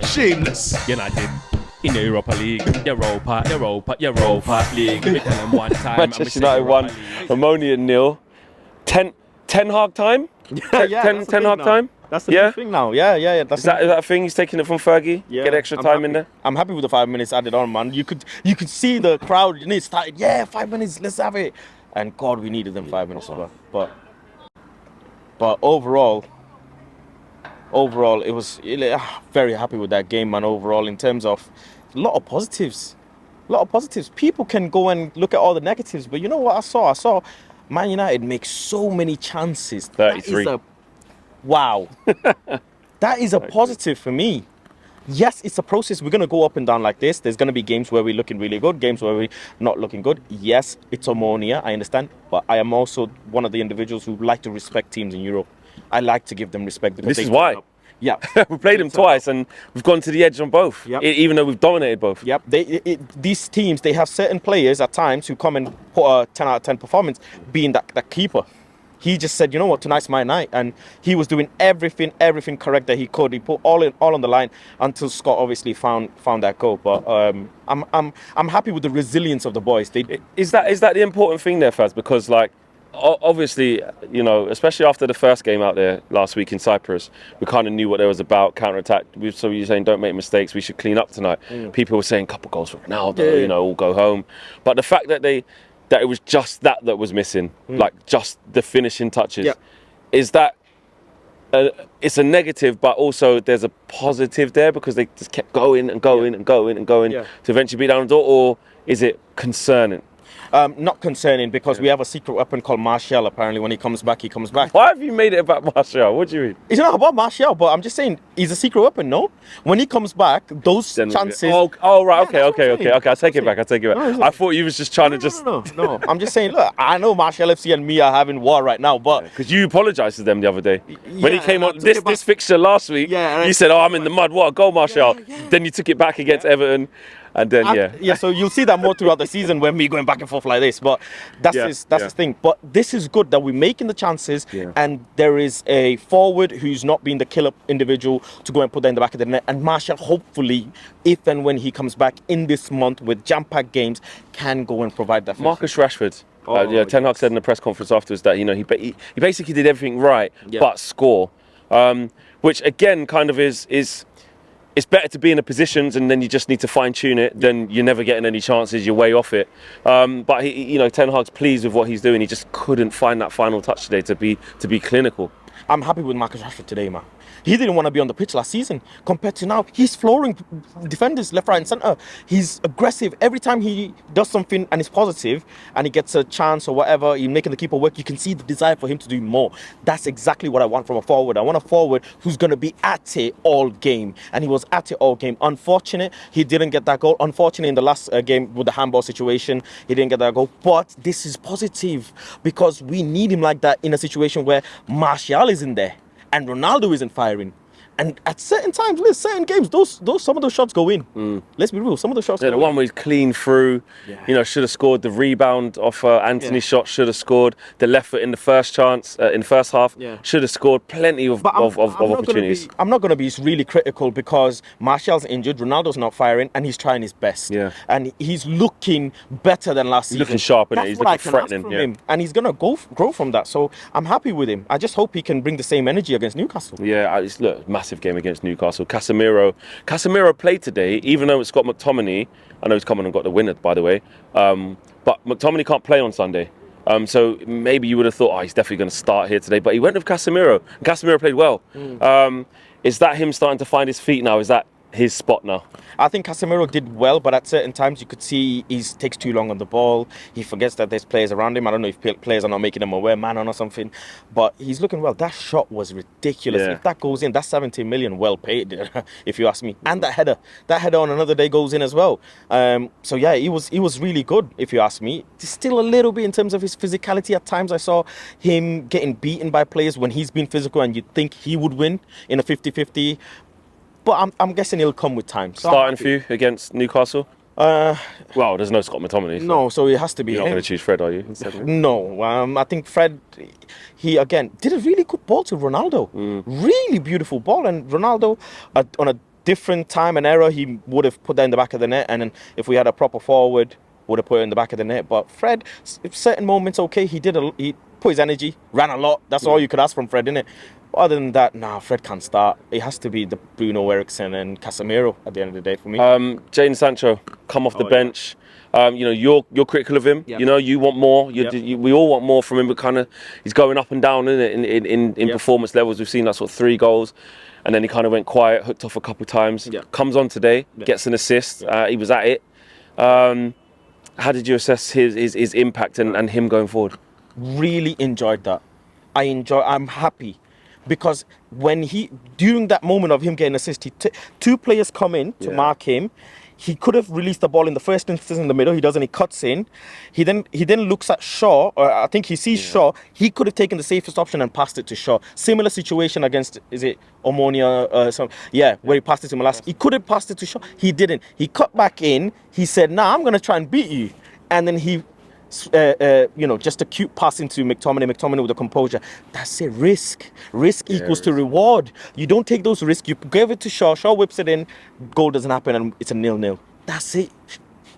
Shameless. United in the Europa League. Europa League. We tell them one time. Manchester United won. Omonia 0. Ten Hag time? Ten Hag time? That's the new thing now. Yeah. Is that a thing? He's taking it from Fergie? Yeah, Get extra time in there? I'm happy with the 5 minutes added on, man. You could see the crowd. It started. 5 minutes. Let's have it. And God, we needed them 5 minutes as well. But overall, it was very happy with that game, man. Overall, in terms of a lot of positives. People can go and look at all the negatives, but you know what I saw? I saw Man United make so many chances. 33. Wow. That is a positive for me. Yes, it's a process. We're going to go up and down like this. There's going to be games where we're looking really good, games where we're not looking good. Yes, it's Omonia, I understand. But I am also one of the individuals who like to respect teams in Europe. I like to give them respect. Because this is why. Yeah. We played them twice and we've gone to the edge on both, even though we've dominated both. Yep. These teams, they have certain players at times who come and put a 10 out of 10 performance, being that keeper. He just said, you know what, tonight's my night, and he was doing everything correct that he could. He put all on the line until Scott obviously found that goal. But I'm happy with the resilience of the boys. Is that the important thing there, Faz? Because obviously, especially after the first game out there last week in Cyprus, we kind of knew what it was about, counter-attack. So you're saying don't make mistakes, we should clean up tonight. People were saying couple goals for Ronaldo, all go home. But the fact that it was just that was missing, like just the finishing touches, is that it's a negative, but also there's a positive there because they just kept going and going to eventually beat down the door, or is it concerning? Not concerning, because we have a secret weapon called Martial. Apparently, when he comes back, he comes back. Why have you made it about Martial? What do you mean? It's not about Martial, but I'm just saying he's a secret weapon, no? When he comes back, those chances... Oh, right, okay. I'll take it back. I thought you was just trying to No. I'm just saying, look, I know Martial FC and me are having war right now, but... Because you apologised to them the other day. When he came on this fixture last week, you said, I'm in the mud. What a goal, Martial. Then you took it back against Everton. And then, so you'll see that more throughout the season when we're going back and forth like this. But that's the thing. But this is good that we're making the chances, and there is a forward who's not being the killer individual to go and put that in the back of the net. And Martial, hopefully, if and when he comes back in this month with jam-packed games, can go and provide that. Marcus Rashford. Ten Hag said in the press conference afterwards that he basically did everything right, but score, which again kind of is. It's better to be in the positions and then you just need to fine tune it. Then you're never getting any chances. You're way off it. But Ten Hag's pleased with what he's doing. He just couldn't find that final touch today to be clinical. I'm happy with Marcus Rashford today, man. He didn't want to be on the pitch last season. Compared to now, he's flooring defenders left, right and centre. He's aggressive. Every time he does something and is positive and he gets a chance or whatever, he's making the keeper work, you can see the desire for him to do more. That's exactly what I want from a forward. I want a forward who's going to be at it all game. And he was at it all game. Unfortunate, he didn't get that goal. Unfortunately, in the last game with the handball situation, he didn't get that goal. But this is positive because we need him like that in a situation where Martial is in there and Ronaldo isn't firing. And at certain times, certain games, some of those shots go in. Let's be real, some of the shots go in. The one where he's clean through, should have scored. The rebound off Anthony's shot should have scored. The left foot in the first chance, in the first half, should have scored plenty of opportunities. I'm not going to be really critical because Martial's injured, Ronaldo's not firing, and he's trying his best. Yeah. And he's looking better than last season. He's looking sharp, isn't he? He's looking threatening. Him. And he's going to grow from that. So I'm happy with him. I just hope he can bring the same energy against Newcastle. Yeah, massive game against Newcastle. Casemiro played today, even though it's got McTominay. I know he's come on and got the winner, by the way. But McTominay can't play on Sunday. So maybe you would have thought, he's definitely going to start here today. But he went with Casemiro. And Casemiro played well. Is that him starting to find his feet now? Is that his spot now? I think Casemiro did well, but at certain times you could see he takes too long on the ball. He forgets that there's players around him. I don't know if players are not making him aware, man or something. But he's looking well. That shot was ridiculous. Yeah. If that goes in, that's 17 million well paid, if you ask me. And that header on another day goes in as well. So yeah, he was really good, if you ask me. Still a little bit in terms of his physicality. At times I saw him getting beaten by players when he's been physical and you'd think he would win in a 50-50. But I'm guessing he'll come with time. So starting for you against Newcastle? Well, there's no Scott McTominay. So No, so it has to be you're not him. going to choose Fred, are you? Instead of him? No, I think Fred, he again did a really good ball to Ronaldo. Really beautiful ball, and Ronaldo, on a different time and era, he would have put that in the back of the net, and then if we had a proper forward, would have put it in the back of the net. But Fred, certain moments, okay, he put his energy, ran a lot. That's all you could ask from Fred, innit? Other than that, nah, Fred can't start. It has to be the Bruno Eriksson and Casemiro at the end of the day for me. Jadon Sancho, come off the bench. You're critical of him. Yep. You know, you want more. Yep. We all want more from him, but kind of he's going up and down in Yep. performance levels. We've seen that sort of 3 goals, and then he kind of went quiet, hooked off a couple of times. Yep. Comes on today, Yep. gets an assist. Yep. He was at it. How did you assess his impact and him going forward? Really enjoyed that. I'm happy because during that moment of him getting assist, two players come in to mark him. He could have released the ball in the first instance in the middle. He doesn't. He cuts in. He then looks at Shaw. Or I think he sees Shaw. He could have taken the safest option and passed it to Shaw. Similar situation against, is it Omonia? Where he passed it to Malacia. He could have passed it to Shaw. He didn't. He cut back in. He said, "Nah, I'm gonna try and beat you." And then he, just a cute pass into McTominay. McTominay with the composure. That's it. Risk equals to reward. You don't take those risks. You give it to Shaw. Shaw whips it in. Goal doesn't happen, and it's a 0-0. That's it.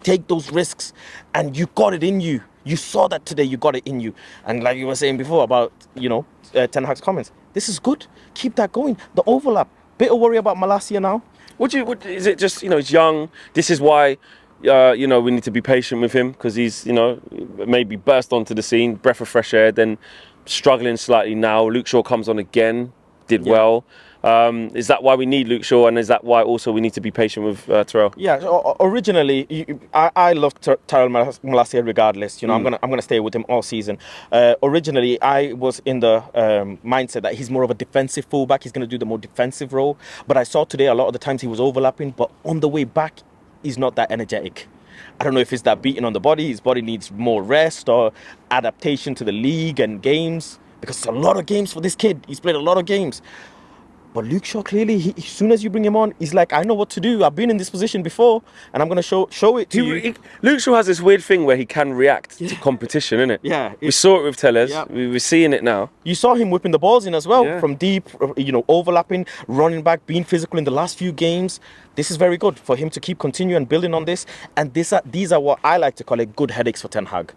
Take those risks, and you got it in you. You saw that today. You got it in you. And like you were saying before about Ten Hag's comments. This is good. Keep that going. The overlap. Bit of worry about Malacia now. Is it just he's young? This is why. We need to be patient with him because he's, maybe burst onto the scene, breath of fresh air, then struggling slightly now. Luke Shaw comes on again, did well. Is that why we need Luke Shaw, and is that why also we need to be patient with Terrell? Yeah, originally, I loved Tyrell Malacia regardless. I'm gonna stay with him all season. Originally, I was in the mindset that he's more of a defensive fullback. He's gonna do the more defensive role. But I saw today a lot of the times he was overlapping, but on the way back, he's not that energetic. I don't know if it's that beating on the body. His body needs more rest or adaptation to the league and games, because it's a lot of games for this kid. He's played a lot of games. But Luke Shaw, clearly, as soon as you bring him on, he's like, I know what to do. I've been in this position before, and I'm going to show it to you. Luke Shaw has this weird thing where he can react to competition, innit? Yeah. We saw it with Tellez. Yeah. We're seeing it now. You saw him whipping the balls in as well, Yeah. from deep, overlapping, running back, being physical in the last few games. This is very good for him to keep continuing building on this. And these are what I like to call it good headaches for Ten Hag.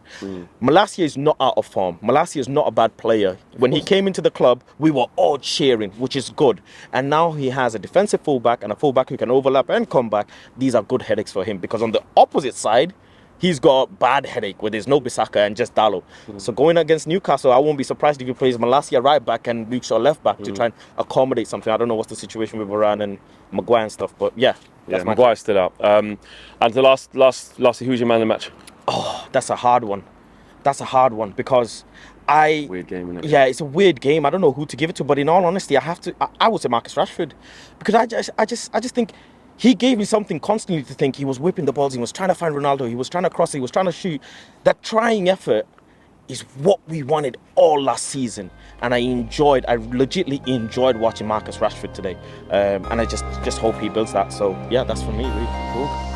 Malacia is not out of form. Malacia is not a bad player. When he came into the club, we were all cheering, which is good. And now he has a defensive fullback and a fullback who can overlap and come back. These are good headaches for him, because on the opposite side, he's got a bad headache where there's no Bissaka and just Dalot. So going against Newcastle, I won't be surprised if he plays Malacia right back and Luke Shaw left back to try and accommodate something. I don't know what's the situation with Varane and Maguire and stuff, but yeah. That's my Maguire's still out. And the lastly, who's your man of the match? Oh, that's a hard one. Because Weird game, isn't it? Yeah, it's a weird game. I don't know who to give it to, but in all honesty, I would say Marcus Rashford, because I just think he gave me something constantly to think. He was whipping the balls. He was trying to find Ronaldo. He was trying to cross it. He was trying to shoot. That trying effort is what we wanted all last season. And I legitimately enjoyed watching Marcus Rashford today. And I just hope he builds that. So, yeah, that's for me, really. Cool.